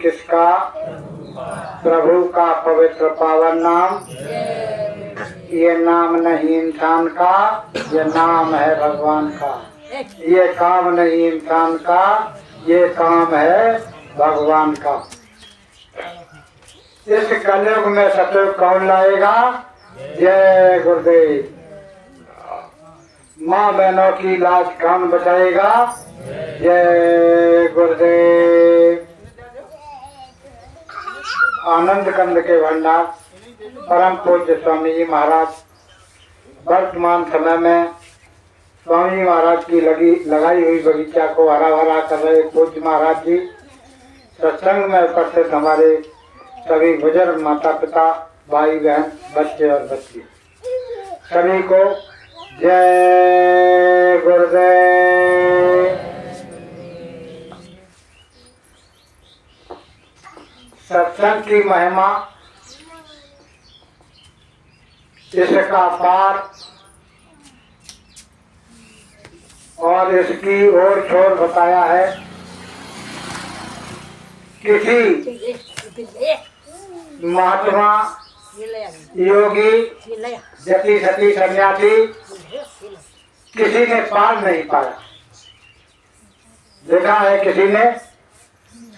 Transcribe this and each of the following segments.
किसका? प्रभु का पवित्र पावन नाम। ये नाम नहीं इंसान का, ये नाम है भगवान का। ये काम नहीं इंसान का, ये काम है भगवान का। इस कलयुग में सतयुग कौन लाएगा? जय गुरुदेव। माँ बहनों की लाज कौन बचाएगा? जय गुरुदेव। आनंद कंद के भंडार परम पूज्य स्वामी जी महाराज वर्तमान समय में स्वामी जी महाराज की लगाई हुई बगीचा को हरा भरा कर रहे पूज्य महाराज जी सत्संग में उपस्थित हमारे सभी बुजुर्ग माता पिता भाई बहन बच्चे और बच्ची सभी को जय गुरुदेव। सत्संग की महिमा इसका पार और इसकी ओर छोर बताया है। किसी महात्मा योगी जति सती सन्यासी किसी ने पार नहीं पाया। देखा है किसी ने?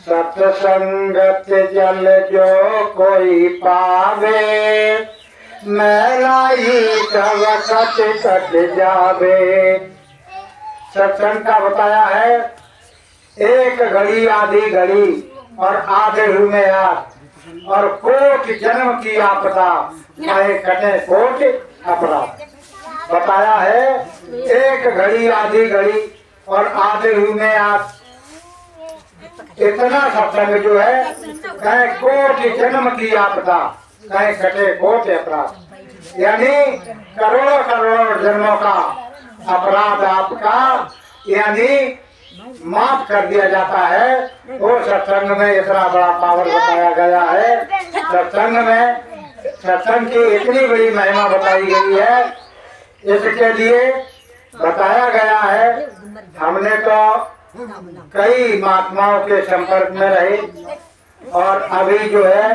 सत्संगत जल जो कोई पावे मैलाई सब कट जावे। सत्संग का बताया है एक घड़ी आधी घड़ी और आधे में याद और कोट जन्म की आपदा चाहे कटे कोट अपराध। बताया है एक घड़ी आधी घड़ी और आधे में याद। इतना सत्संग जो है कहे कोट जन्म की आपदा कहे कटे कोट अपराध, यानी करोड़ों करोड़ों जन्मों का अपराध आपका यानी माफ कर दिया जाता है। वो सत्संग में इतना बड़ा पावर बताया गया है। सत्संग में सत्संग की इतनी बड़ी महिमा बताई गई है। इसके लिए बताया गया है। हमने तो कई महात्माओं के संपर्क में रहे और अभी जो है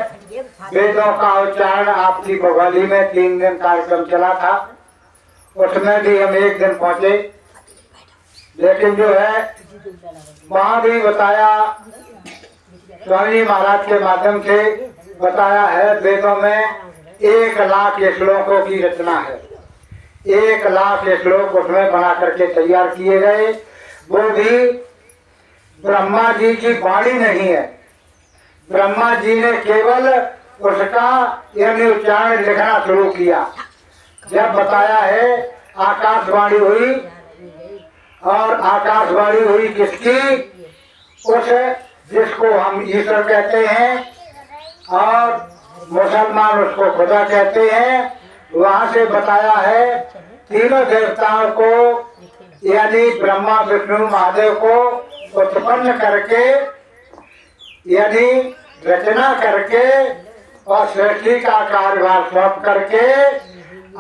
वेदों का उच्चारण आपकी भोपाली में 3 दिन कार्यक्रम चला था। उसमें भी हम 1 दिन पहुंचे, लेकिन जो है वहाँ भी बताया स्वामी महाराज के माध्यम से बताया है वेदों में 1 लाख श्लोकों की रचना है। 1 लाख श्लोक उसमें बना करके तैयार किए गए। वो भी ब्रह्मा जी की वाणी नहीं है। ब्रह्मा जी ने केवल उसका यानी उच्चारण लिखना शुरू किया। जब बताया है आकाशवाणी हुई और आकाशवाणी हुई किसकी? उस जिसको हम ईश्वर कहते हैं और मुसलमान उसको खुदा कहते हैं। वहाँ से बताया है तीनों देवताओं को यानी ब्रह्मा विष्णु महादेव को उत्पन्न करके यानी रचना करके और सृष्टि का कार्यभार सौंप करके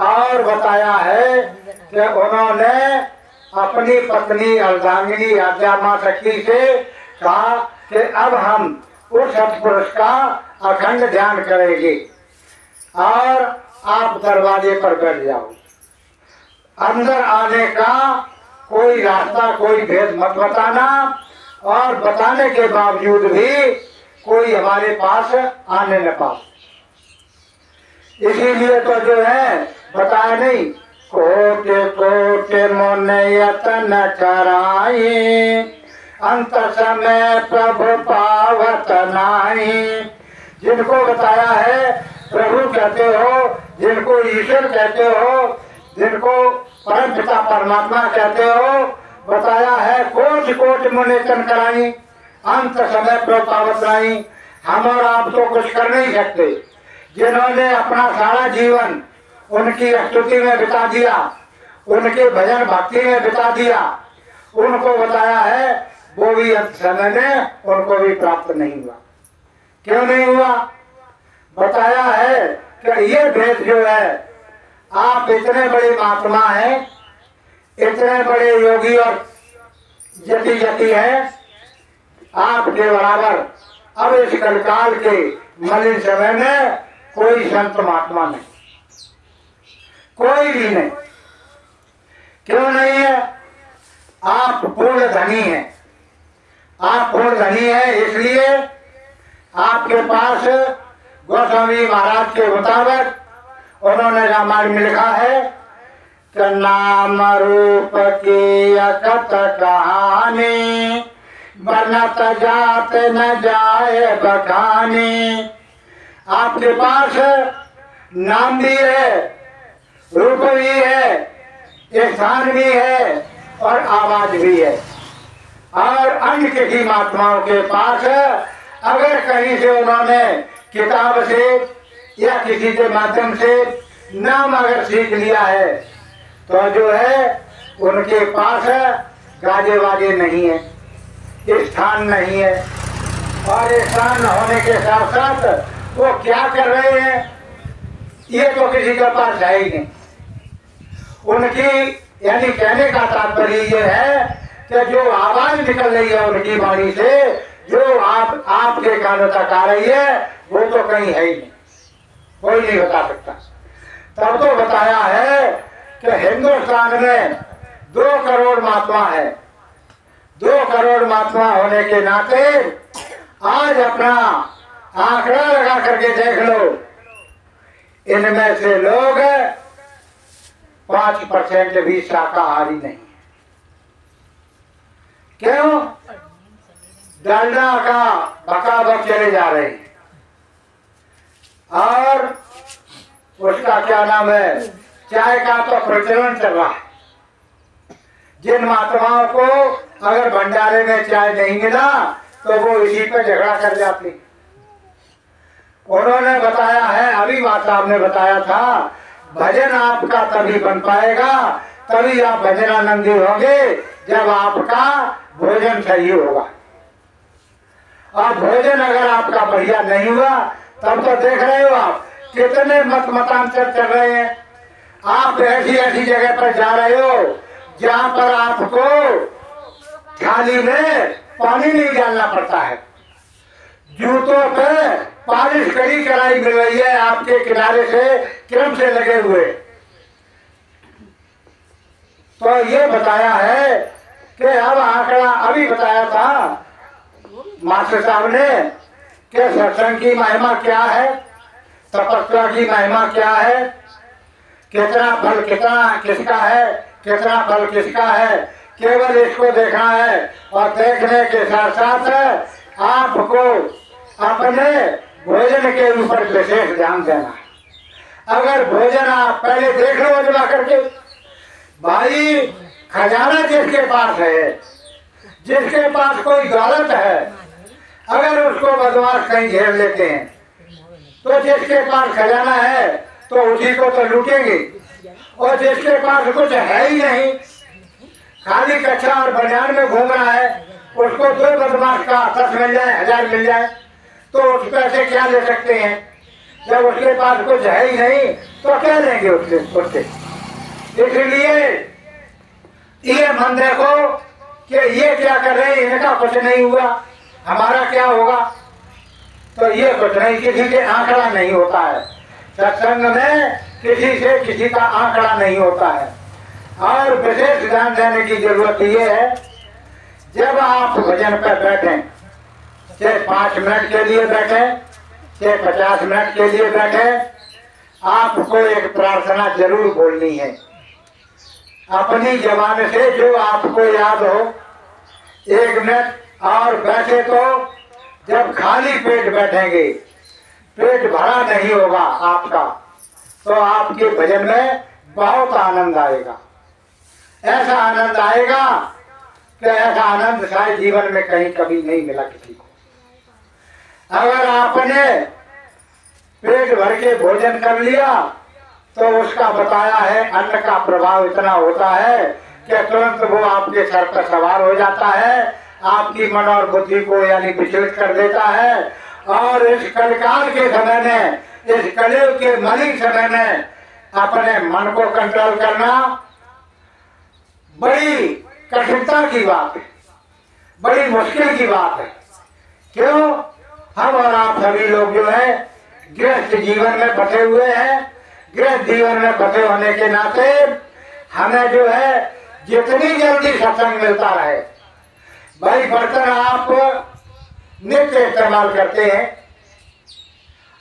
और बताया है कि उन्होंने अपनी पत्नी अर्धांगिनी आद्या शक्ति से कहा कि अब हम उस सत्पुरुष का अखंड ध्यान करेंगे और आप दरवाजे पर बैठ जाओ। अंदर आने का कोई रास्ता कोई भेद मत बताना और बताने के बावजूद भी कोई हमारे पास आने न पाए। इसीलिए तो जो है बताया नहीं कोटे कोटे मन यतन कराए अंत समय प्रभु पावत नाही। जिनको बताया है प्रभु कहते हो, जिनको ईश्वर कहते हो, जिनको परम पिता परमात्मा कहते हो, बताया है कोट कोट मुनेतन कराई अंत समय प्रभु पावत नाही। हम और आप तो कुछ कर नहीं सकते। जिन्होंने अपना सारा जीवन उनकी स्तुति में बिता दिया, उनके भजन भक्ति में बिता दिया, उनको बताया है वो भी अंत समय में उनको भी प्राप्त नहीं हुआ। क्यों नहीं हुआ? बताया है कि ये भेद जो है आप इतने बड़े महात्मा हैं, इतने बड़े योगी और जति जति हैं, आपके बराबर अब इस कलकाल के मलिन समय में कोई संत महात्मा नहीं, कोई भी नहीं। क्यों नहीं है? आप पूर्ण धनी हैं। आप पूर्ण धनी हैं, इसलिए आपके पास गोस्वामी महाराज के मुताबिक उन्होंने रामायण में लिखा है कि नाम रूप की अकथ कहानी बनत जात न जाए बखानी। आपके पास नाम भी है, रूप भी है, स्थान भी है और आवाज भी है। और अन्य किसी महात्माओं के पास अगर कहीं से उन्होंने किताब से या किसी के माध्यम से नाम अगर सीख लिया है तो जो है उनके पास गाजे वाजे नहीं है, स्थान नहीं है। और स्थान होने के साथ साथ वो क्या कर रहे हैं ये तो किसी के पास है ही नहीं। उनकी यानी कहने का तात्पर्य ये है कि जो आवाज निकल रही है उनकी वाणी से, जो आपके कानों तक आ रही है, वो तो कहीं है ही नहीं, कोई नहीं बता सकता। तब तो बताया है कि हिंदुस्तान में 2 करोड़ महात्मा है। 2 करोड़ महात्मा होने के नाते आज अपना आंकड़ा लगा करके देख लो, इनमें से लोग 5% भी शाकाहारी नहीं। क्यों? डालडा का बकाबक चले जा रहे हैं और उसका क्या नाम है, चाय का तो प्रचलन चल रहा है। जिन महात्माओं को अगर भंडारे में चाय नहीं मिला तो वो इसी पर झगड़ा कर जाती। उन्होंने बताया है, अभी बात साहब ने बताया था, भजन आपका तभी बन पाएगा, तभी आप भजनानंदी होंगे जब आपका भोजन सही होगा। और भोजन अगर आपका बढ़िया नहीं हुआ तब तो देख रहे हो आप कितने मतांतर चल रहे हैं। आप ऐसी ऐसी जगह पर जा रहे हो जहाँ पर आपको थाली में पानी नहीं डालना पड़ता है, जूतों पे पॉलिश करी कढ़ाई मिल रही है आपके किनारे से क्रम से लगे हुए। तो ये बताया है कि अब आंकड़ा अभी बताया था मास्टर साहब ने कि सत्संग की महिमा क्या है, तपस्या की महिमा क्या है, कितना फल किसका है, कितना फल किसका है, केवल इसको देखना है। और देखने के साथ साथ आपको अपने भोजन के ऊपर विशेष ध्यान देना है। अगर भोजन आप पहले देख लो अजमा करके, भाई खजाना जिसके पास है, जिसके पास कोई दौलत है, अगर उसको बदमाश कहीं घेर लेते हैं तो जिसके पास खजाना है तो उसी को तो लूटेंगे। और जिसके पास कुछ है ही नहीं, खाली कच्चा और बनियान में घूम रहा है, उसको 2 बदमाश का 10 मिल जाए, 1000 मिल जाए तो उस पैसे क्या ले सकते हैं? जब उसके पास कुछ है ही नहीं तो क्या लेंगे उससे? इसलिए ये मन देखो कि ये क्या कर रहे हैं, इनका कुछ नहीं हुआ, हमारा क्या होगा? तो ये कुछ नहीं, किसी से आंकड़ा नहीं होता है। सत्संग में किसी से किसी का आंकड़ा नहीं होता है। और विशेष ध्यान देने की जरूरत ये है, जब आप भजन पर बैठें, चाहे 5 मिनट के लिए बैठे, चाहे 50 मिनट के लिए बैठे, आपको एक प्रार्थना जरूर बोलनी है अपनी जबान से, जो आपको याद हो। 1 मिनट और बैठे तो जब खाली पेट बैठेंगे, पेट भरा नहीं होगा आपका, तो आपके भजन में बहुत आनंद आएगा। ऐसा आनंद आएगा कि ऐसा आनंद शायद जीवन में कहीं कभी नहीं मिला किसी को। अगर आपने पेट भर के भोजन कर लिया तो उसका बताया है अन्न का प्रभाव इतना होता है कि तुरंत वो आपके सर पर सवार हो जाता है, आपकी मन और बुद्धि को यानी विचलित कर देता है। और इस कलिकाल के समय में, इस कलयुग के मलिन समय में अपने मन को कंट्रोल करना बड़ी कठिनता की बात है, बड़ी मुश्किल की बात है। क्यों? हम और आप सभी लोग जो है गृहस्थ जीवन में फंसे हुए हैं। गृहस्थ जीवन में फंसे होने के नाते हमें जो है जितनी जल्दी सत्संग मिलता रहे। भाई बर्तन आप नित्य इस्तेमाल करते हैं,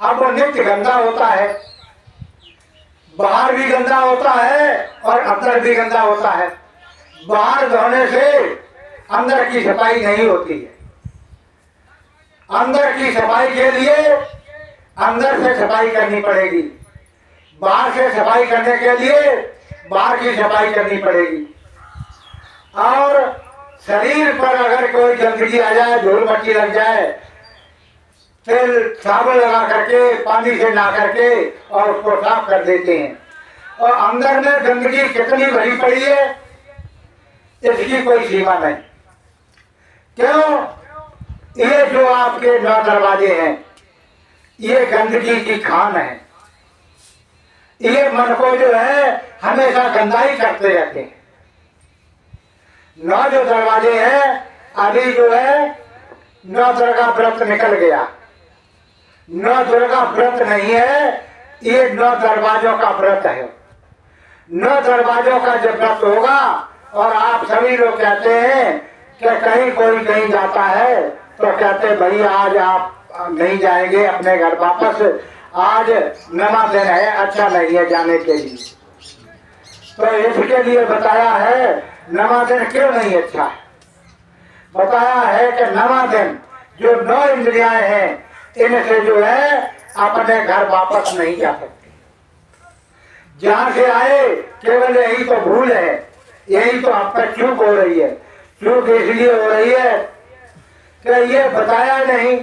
अब वो नित्य गंदा होता है, बाहर भी गंदा होता है और अंदर भी गंदा होता है। बाहर धोने से अंदर की सफाई नहीं होती है। अंदर की सफाई के लिए अंदर से सफाई करनी पड़ेगी, बाहर से सफाई करने के लिए बाहर की सफाई करनी पड़ेगी। और शरीर पर अगर कोई गंदगी आ जाए, धूल मट्टी लग जाए, तेल साबुन लगा करके पानी से नहा करके और उसको साफ कर देते हैं। और अंदर में गंदगी कितनी भरी पड़ी है इसकी कोई सीमा नहीं। क्यों? ये जो आपके 9 दरवाजे हैं ये गंदगी की खान है। ये मन को जो है हमेशा गंदा ही करते रहते हैं। 9 जो दरवाजे हैं, अभी जो है 9 दुर्गा व्रत निकल गया। 9 दुर्गा व्रत नहीं है, ये 9 दरवाजों का व्रत है। 9 दरवाजों का जब व्रत होगा और आप सभी लोग कहते हैं कि कहीं कोई कहीं जाता है तो कहते भाई आज आप नहीं जाएंगे अपने घर वापस, आज नमा दिन है, अच्छा नहीं है जाने के लिए। तो इसके लिए बताया है नमा दिन क्यों नहीं अच्छा है। बताया है कि नमा दिन जो 9 इंद्रियां हैं इनसे जो है अपने घर वापस नहीं जा सकते। जहां से आए केवल यही तो भूल है, यही तो आप पर चूक हो रही है। चूक इसलिए हो रही है कि ये बताया नहीं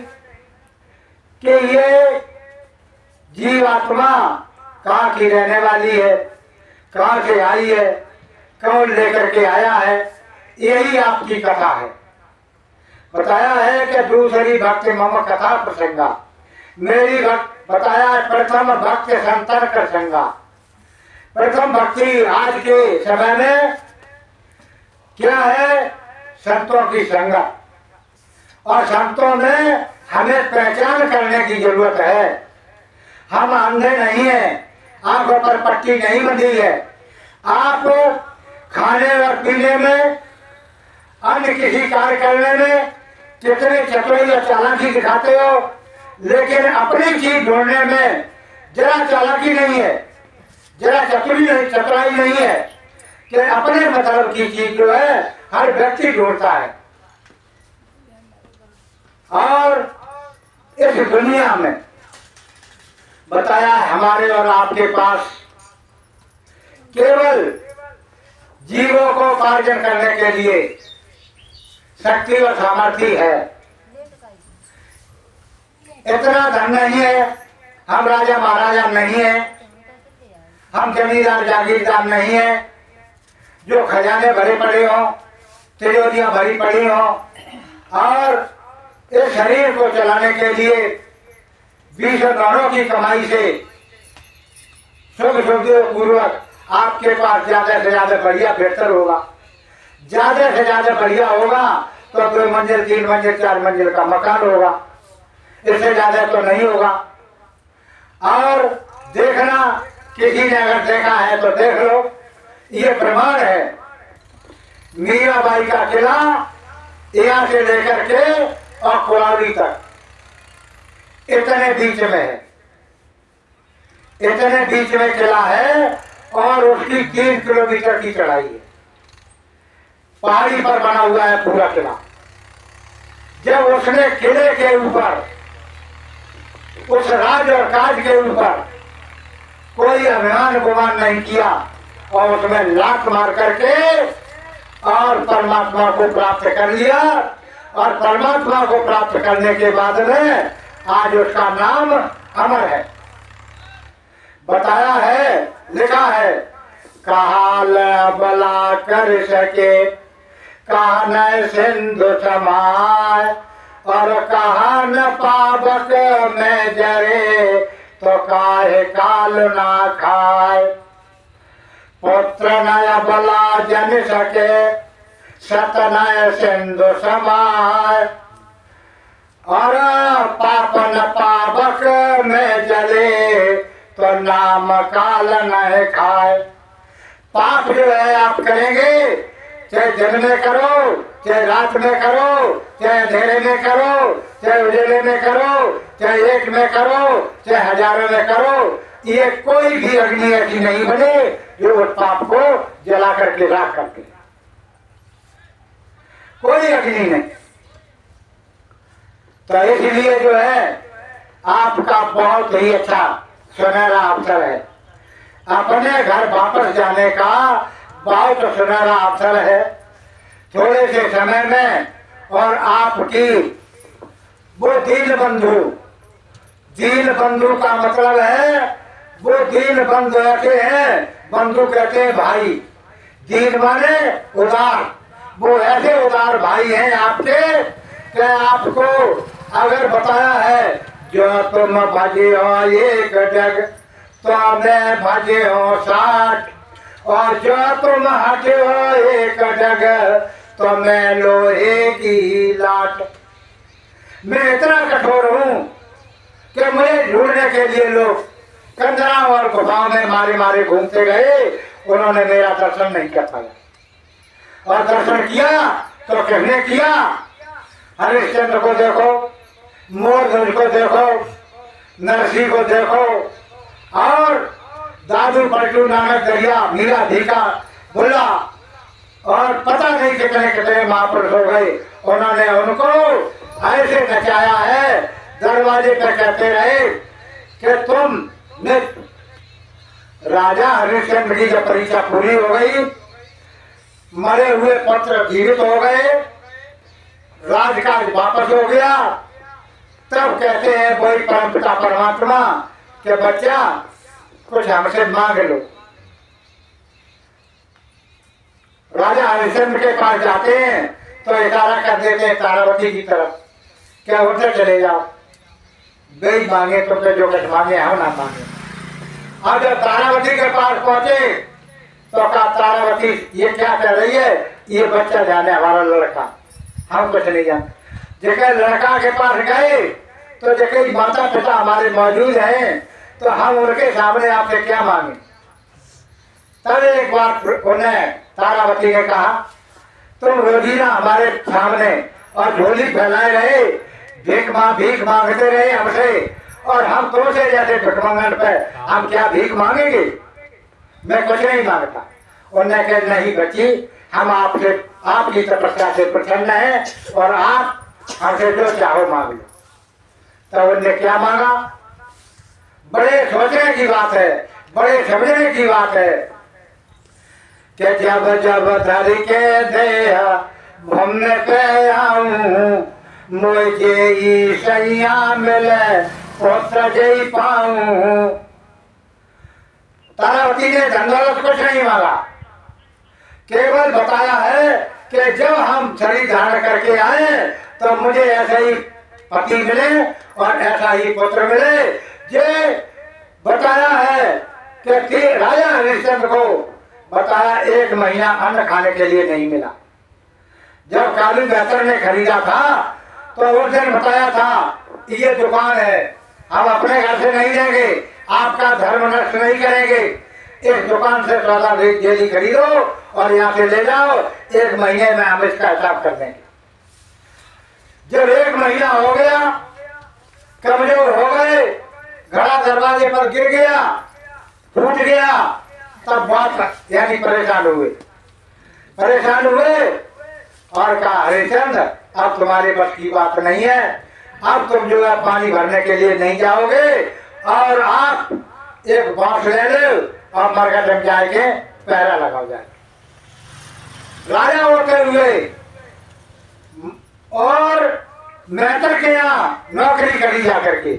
कि ये जीवात्मा कहाँ की रहने वाली है, कहाँ से आई है, कौन लेकर के आया है, यही आपकी कथा है। बताया है कि दूसरी भक्ति मम कथा प्रसंगा, मेरी बताया है प्रथम भक्ति संतन प्रसंगा। प्रथम भक्ति आज के समय में क्या है? संतों की संगत। और संतों में हमें पहचान करने की जरूरत है। हम अंधे नहीं हैं, आंखों पर पट्टी नहीं बंधी है। आप खाने और पीने में, अन्य किसी कार्य करने में कितने चतुराई या चालाकी दिखाते हो, लेकिन अपनी चीज ढूंढने में जरा चालाकी नहीं है, जरा चतुराई नहीं है कि अपने मतलब की चीज जो है हर व्यक्ति ढूंढता है। और इस दुनिया में बताया हमारे और आपके पास केवल जीवों को उपार्जन करने के लिए शक्ति और सामर्थ्य है। इतना धन नहीं है, हम राजा महाराजा नहीं है, हम जमींदार जागीरदार नहीं है जो खजाने भरे पड़े हों, तिजोरियां भरी पड़ी हों। और इस शरीर को चलाने के लिए 20 गौरों की कमाई से सुख पूर्वक आपके पास ज्यादा से ज्यादा बढ़िया बेहतर होगा। ज्यादा से ज्यादा बढ़िया होगा तो 2 मंजिल 3 मंजिल 4 मंजिल का मकान होगा, इससे ज्यादा तो नहीं होगा। और देखना, किसी ने अगर देखा है तो देख लो, ये प्रमाण है। मीराबाई का किला यहाँ से लेकर के और कुराली तक इतने बीच में है, इतने बीच में किला है और उसकी 3 किलोमीटर की चढ़ाई है। पहाड़ी पर बना हुआ है पूरा किला। जब उसने किले के ऊपर, उस राज और काज के ऊपर कोई अभिमान गुमान नहीं किया और उसमें लात मार करके और परमात्मा को प्राप्त कर लिया। और परमात्मा को प्राप्त करने के बाद में आज उसका नाम अमर है। बताया है, लिखा है, कहा बला कर सके, कहा न सिंधु समाय, और कहा न पावक में जरे, तो काहे काल ना खाए। पुत्र नय बला जन सके, सतनय सिंधु समाय, और पापन पावक में जले तो नाम काल न खाए। पाप जो है आप करेंगे, चाहे दिन में करो, चाहे रात में करो, चाहे अंधेरे में करो, चाहे उजाले में करो, चाहे एक में करो, चाहे हजारों में करो, ये कोई भी अग्नि ऐसी नहीं बने जो उस पाप को जला करके राख करके, कोई अग्नि नहीं। तो इसलिए जो है आपका बहुत ही अच्छा सुनहरा अवसर है, अपने घर वापस जाने का बहुत सुनहरा अवसर है थोड़े से समय में। और आपकी वो दीन बंधु का मतलब है, वो दीन बंधु ऐसे हैं, बंधु कहते हैं भाई, दीन माने उदार, वो ऐसे उदार भाई हैं आपके कि आपको अगर बताया है जो तुम भजे हो एक जग तो मैं भजे हो 60, और जो तुम हटे हो एक जगह तो मैं लोहे की लाट। मैं इतना कठोर हूँ कि मुझे ढूंढने के लिए लोग कंजरा और गुफाओं में मारे मारे घूमते गए, उन्होंने मेरा दर्शन नहीं कर पाया। और दर्शन किया तो किसने किया? हरिश्चंद्र को देखो, मोरध्वज को देखो, नरसिंह को देखो, और दादू पलटू नानक दरिया मीरा धीका बुल्ला, और पता नहीं कितने कितने महापुरुष हो गए, उन्होंने उनको ऐसे नचाया है, दरवाजे पे कहते रहे कि तुम ने। राजा हरिश्चंद्र की जब परीक्षा पूरी हो गई, मरे हुए पुत्र जीवित हो गए, राजकाज वापस हो गया, तब कहते हैं वही परमपिता परमात्मा के बच्चा कुछ हमसे मांग लो। राजा हरिश्चंद्र के पास जाते हैं तो इशारा कर देते हैं तारावती की तरफ, क्या उधर चले जाओ, वही मांगे तुमसे जो कुछ मांगे हम ना मांगे। अब जब तारावती के पास पहुंचे तो कहा तारावती ये क्या कर रही है, ये बच्चा जाने हमारा लड़का, हम कुछ नहीं जानते। जेकर लड़का के पास गए तो जेकर माता पिता हमारे मौजूद हैं तो हम उनके सामने आपसे क्या मांगे। तब एक बार उन्हें तारावती ने कहा तुम रोजीना हमारे सामने और झोली फैलाए रहे, भीख मांगते रहे हमसे, और हम तुमसे जैसे भिखमंगन पे हम क्या भीख मांगेंगे, मैं कुछ नहीं मांगता। उन्होंने कहा नहीं बच्ची, हम आपसे आपकी तपस्या से प्रसन्न है और आप हमसे जो चाहो मांग लो। तो उन्होंने क्या मांगा? बड़े सोचने की बात है, बड़े समझने की बात है कि जब जब धर के देह घूमने पे आऊं, मुझे ईसैया मिले पुत्र जय पाऊं। तारावती ने धन दौलत कुछ नहीं मांगा, केवल बताया है कि जब हम शरीर धारण करके आए तो मुझे ऐसा ही पति मिले और ऐसा ही पुत्र मिले। ये बताया है कि राजा हरिश्चंद्र को बताया 1 महीना अन्न खाने के लिए नहीं मिला। जब कालू बेहतर ने खरीदा था तो उस दिन बताया था ये दुकान है, हम अपने घर से नहीं लेंगे, आपका धर्म नष्ट नहीं करेंगे, इस दुकान से सौदा डेली खरीदो और यहाँ से ले जाओ, 1 महीने में हम इसका हिसाब कर देंगे। जब 1 महीना हो गया, कमजोर हो गए, घड़ा दरवाजे पर गिर गया, टूट गया, तब बहुत यानी परेशान हुए और कहा हरिश्चंद्र अब तुम्हारे बस की बात नहीं है, अब तुम जो है पानी भरने के लिए नहीं जाओगे और आप एक बांस ले लो और मरघट में जाके पहरा लगाओ जाए। राजा होते हुए और मेहतर के यहाँ नौकरी करी जाकर के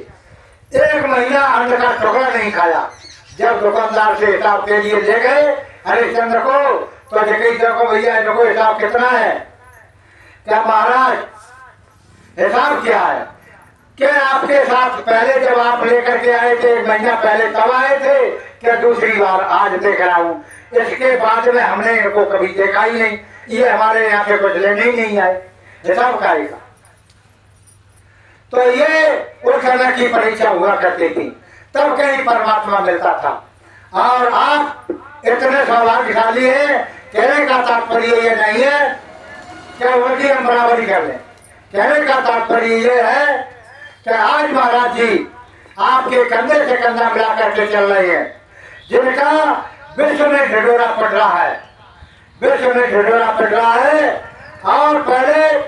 1 महीना अन्न का टुकड़ा नहीं खाया। जब दुकानदार से हिसाब के लिए ले गए हरिश्चंद्र को तो देखो भैया इनको हिसाब कितना है? क्या महाराज हिसाब क्या है? क्या आपके साथ पहले जब आप लेकर के आए थे 1 महीना पहले तब आए थे, क्या दूसरी बार आज देख रहा हूँ? इसके बाद में हमने इनको कभी देखा ही नहीं, ये हमारे यहाँ पे कुछ लेने ही नहीं आए, हिसाब का आएगा। तो ये उस समय की परीक्षा हुआ करती थी, तब कहीं परमात्मा मिलता था। और आप इतने सौभाग्यशाली हैं, कहने का तात्पर्य ये नहीं है कि उनकी हम बराबरी कर लें। कहने का तात्पर्य ये है कि आज महाराज जी आपके कंधे से कंधा मिला करके चल रहे हैं, जिनका विश्व में ढिढोरा पड़ रहा है, विश्व में ढिढोरा पड़ रहा है। और पहले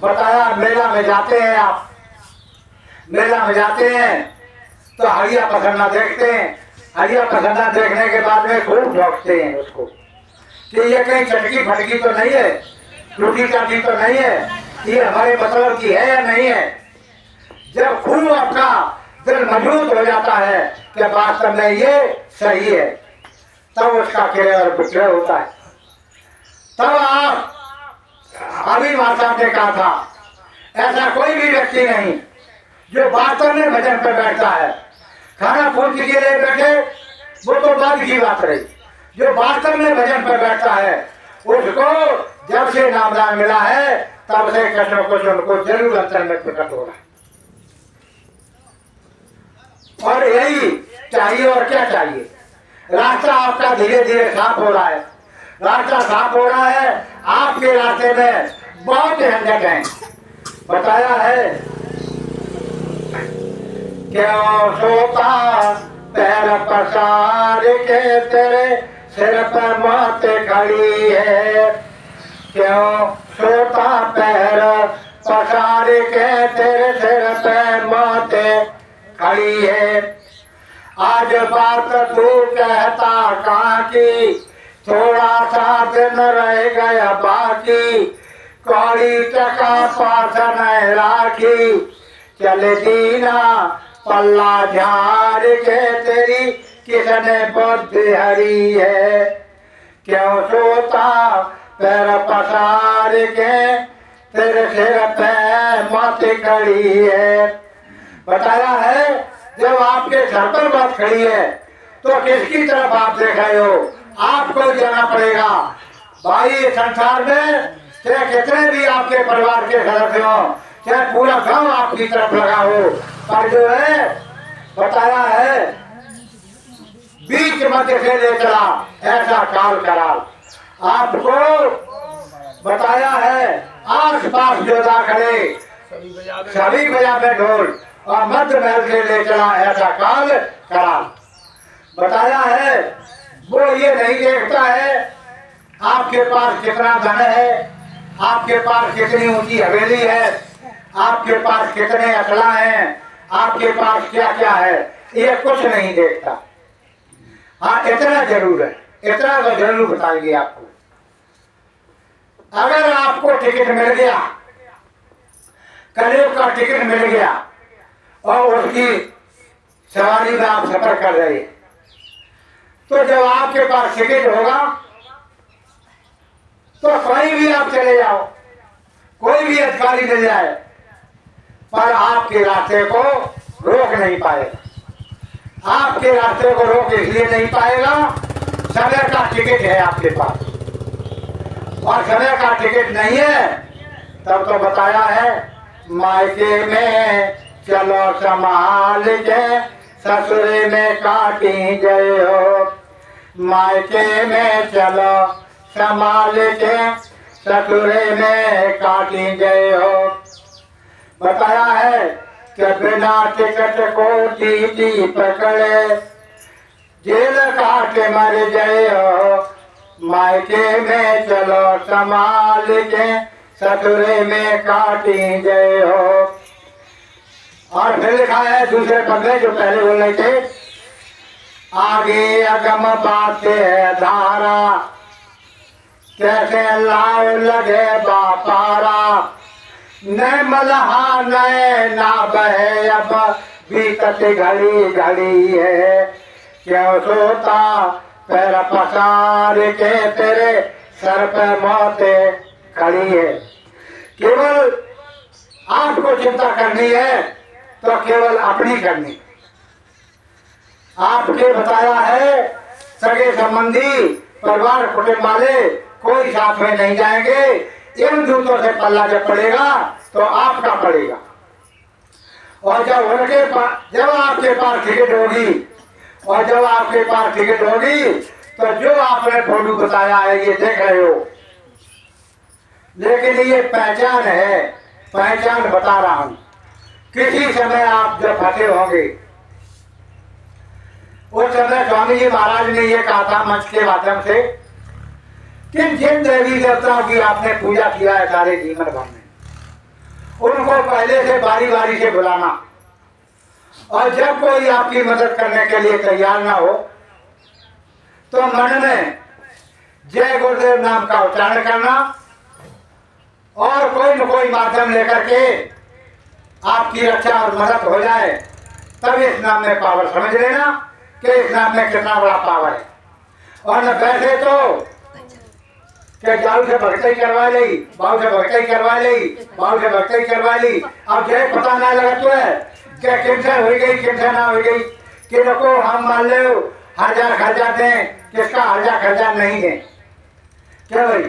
बताया मेला में जाते हैं, आप मेला में जाते हैं तो हरिया पसंदा देखते हैं, हरिया पसंदा देखने के बाद में खूब ढोकते हैं उसको कि ये कहीं चटकी फटकी तो नहीं है, टूटी टाटी तो नहीं है, ये हमारे मतलब की है या नहीं है। जब खूब आपका दिल मजबूत हो जाता है कि वास्तव में ये सही है, तब उसका क्रय और विक्रय होता है। तब आप अभी माता ने कहा था ऐसा कोई भी व्यक्ति नहीं जो वास्तव में भजन पर बैठता है। खाना पूर्ति के लिए बैठे वो तो बाद की बात रही, जो वास्तव में भजन पर बैठता है उसको जब से नामदान मिला है तब से कष्टों को उनको जरूर अंतर में प्रकट हो रहा है। और यही चाहिए, और क्या चाहिए। रास्ता आपका धीरे धीरे साफ हो रहा है, रास्ता साफ हो रहा है। आपके रास्ते में बहुत झंझट है। बताया है क्यों सोता पैर पसार के तेरे सिर पर मौत खड़ी है, क्यों सोता पैर पसार के तेरे सिर पर मौत खड़ी है। आज बात तू कहता कहाँ की, थोड़ा सा दिन रह गया बाकी, कौड़ी टका पास न राखी, चले दीना पल्ला झाड़ के तेरी किसने बुद्धि हरी है, क्यों सोता पैर पसार के तेरे सिर पे मौत खड़ी है। बताया है जब आपके सर पर बात खड़ी है तो किसकी तरफ आप देख रहे हो, आपको जाना पड़ेगा। भाई संसार में चाहे कितने भी आपके परिवार के सदस्य हो, चाहे पूरा गांव आपकी तरफ लगा हो, पर जो है बताया है बीच मध्य से ले चला ऐसा काल कराल। आपको बताया है आस पास जोधा खड़े सभी बजा में ढोल, और मध्य महल से ले चला ऐसा काल कराल। बताया है वो ये नहीं देखता है आपके पास कितना धन है, आपके पास कितनी ऊंची हवेली है, आपके पास कितने असला हैं, आपके पास क्या क्या है, ये कुछ नहीं देखता। हाँ इतना जरूर है, इतना तो जरूर बताएंगे आपको। अगर आपको टिकट मिल गया, कलयुग का टिकट मिल गया और उसकी सवारी में आप सफर कर रहे, तो जब आपके पास टिकट होगा तो कहीं भी आप चले जाओ, कोई भी अधिकारी मिल जाए, पर आपके रास्ते को रोक नहीं पाएगा। आपके रास्ते को रोक इसलिए नहीं पाएगा, समय का टिकट है आपके पास, और समय का टिकट नहीं है तब तो बताया है मायके में चलो संभाल के ससुरे में काटी गए हो, मायके में चलो संभाल के ससुरे में काटी गए हो। बताया है कि बिना टिकट को टीटी पकड़े जेल काट मर गए हो, मायके में चलो संभाल के ससुरे में काटी गए हो। और फिर लिखा है दूसरे पन्ने जो पहले बोल रहे थे, आगे अगम बातें धारा कैसे लाव लगे बापारा, न मलहा नए ना बहे अब बीतत घड़ी घड़ी है, क्यों सोता पैर पसार के तेरे सर पे मौते खड़ी है। केवल आपको चिंता करनी है तो केवल अपनी करनी। आपके बताया है सगे संबंधी परिवार कुटुंब वाले कोई साथ में नहीं जाएंगे, इन दूतों से पल्ला जब पड़ेगा तो आपका पड़ेगा। और जब आपके पास टिकट होगी, और जब आपके पास टिकट होगी तो जो आपने फोटो बताया है ये देख रहे हो, लेकिन ये पहचान है, पहचान बता रहा हूं। किसी समय आप जब फंसे होंगे, उस समय स्वामी जी महाराज ने ये कहा था मंच के माध्यम से कि जिन देवी देवताओं की आपने पूजा किया है सारे जीवन भर में, उनको पहले से बारी बारी से बुलाना, और जब कोई आपकी मदद करने के लिए तैयार ना हो तो मन में जय गुरुदेव नाम का उच्चारण करना, और कोई न कोई माध्यम लेकर के आपकी रक्षा और मदद हो जाए, तब इस नाम में पावर समझ लेना कि इस नाम में कितना बड़ा पावर है। और न वैसे तो कि जाऊ से भक्ति करवा ली, बाऊ से भक्ति करवा ली, बाऊ से भक्ति करवा ली, अब जय पता ना लगा तो है कि किनसे हो गई किनसे ना हो गई, कि को हम मान लो हजार खर्चा दें, किसका हजार खर्चा नहीं दें। क्या भाई,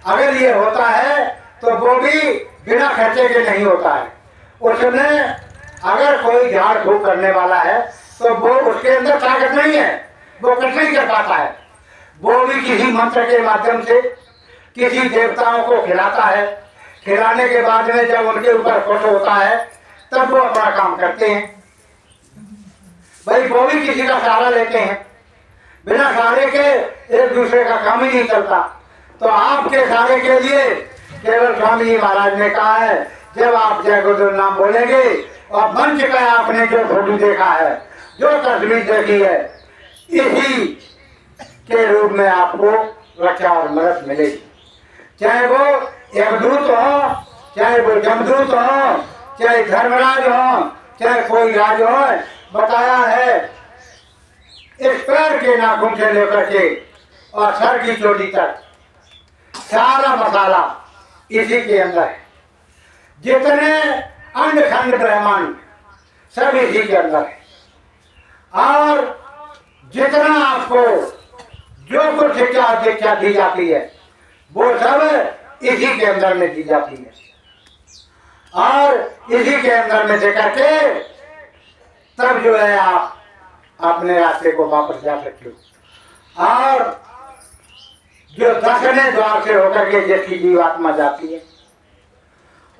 अगर ये होता है तो वो भी बिना खर्चे के नहीं होता है। उसमें अगर कोई झाड़ फूक करने वाला है तो वो उसके अंदर ताकत नहीं है, वो कुछ नहीं कर पाता है। वो भी किसी मंत्र के माध्यम से किसी देवताओं को खिलाता है, खिलाने के बाद में जब उनके ऊपर खुश होता है तब वो अपना काम करते हैं। भाई वो भी किसी का सहारा लेते हैं, बिना सहारे के एक दूसरे का काम ही नहीं चलता। तो आपके सहारे के लिए केवल स्वामी जी महाराज ने कहा है, जब आप जय गुरुदेव नाम बोलेंगे और मंच का आपने जो फोटो देखा है, जो तस्वीर देखी है, इसी के रूप में आपको रक्षा और मदद मिलेगी। चाहे वो यमदूत हो, चाहे वो जमदूत हो, चाहे धर्मराज हो, चाहे कोई राज हो, बताया है इस पैर के नाखून से लेकर के और सर की चोटी तक सारा मसाला इसी के अंदर है। जितने अंड खंड ब्रह्मांड सब इसी के अंदर है, और जितना आपको जो कुछ शिक्षा दीक्षा दी जाती है वो सब इसी के अंदर में दी जाती है, और इसी के अंदर में देकर के तब जो है आप अपने रास्ते को वापस जा सकते हो। और जो 10वें द्वार से होकर के जिसकी जीवात्मा जाती है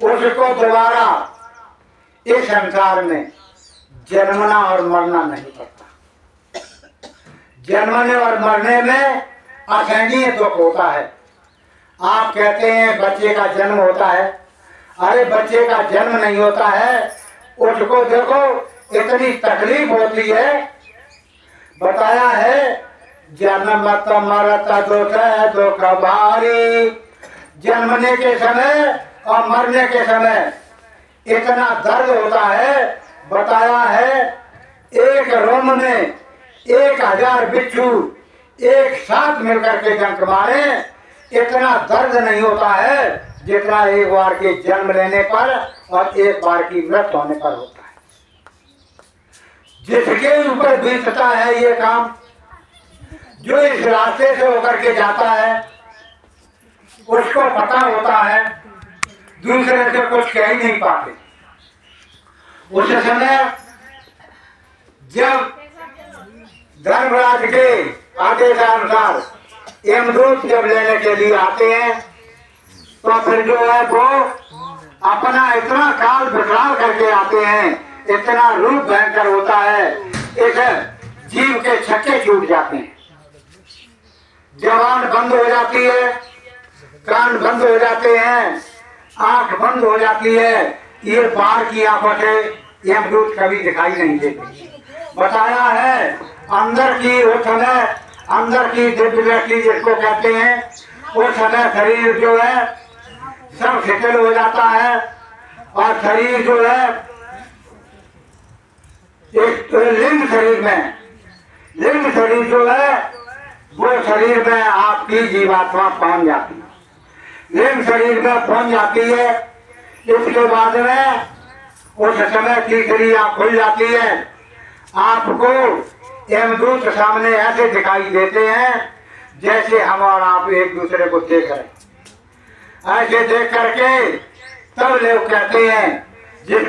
उसको दोबारा इस संसार में जन्मना और मरना नहीं पड़ता। जन्मने और मरने में असहनीय दुख होता है। आप कहते हैं बच्चे का जन्म होता है, अरे बच्चे का जन्म नहीं होता है, उसको देखो इतनी तकलीफ होती है। बताया है जन्म मत मरत दुख भारी, जन्मने के समय और मरने के समय इतना दर्द होता है। बताया है एक रोम में 1000 बिच्छू एक साथ मिलकर के डंक मारे, इतना दर्द नहीं होता है जितना एक बार के जन्म लेने पर और एक बार की मृत्यु होने पर होता है। जिसके ऊपर बीतता है ये काम, जो इस रास्ते से होकर के जाता है, उसको पता होता है, दूसरे से कुछ कह ही नहीं पाते। उस समय जब धर्मराज के आदेशानुसार यमदूत जब लेने के लिए आते हैं तो फिर जो है वो अपना इतना काल विकराल करके आते हैं, इतना रूप भयंकर होता है, इस जीव के छक्के छूट जाते हैं। जबान बंद हो जाती है, कान बंद हो जाते हैं, आंख बंद हो जाती है, ये बाहर की आंखों से यमदूत कभी दिखाई नहीं देते। बताया है अंदर की वो समय, अंदर की दिव्य दृष्टि जिसको कहते हैं, वो समय शरीर जो है सब शिथिल हो जाता है, और शरीर जो है एक लिंग शरीर में, लिंग शरीर जो है वो शरीर में आपकी जीवात्मा पहुंच जाती है, लिंग शरीर में पहुंच जाती है। इसके बाद में उस समय तीसरी आंख खुल जाती है। आपको यमदूत सामने ऐसे दिखाई देते हैं जैसे हम और आप एक दूसरे को देख रहे हैं। ऐसे देख करके तब लोग कहते हैं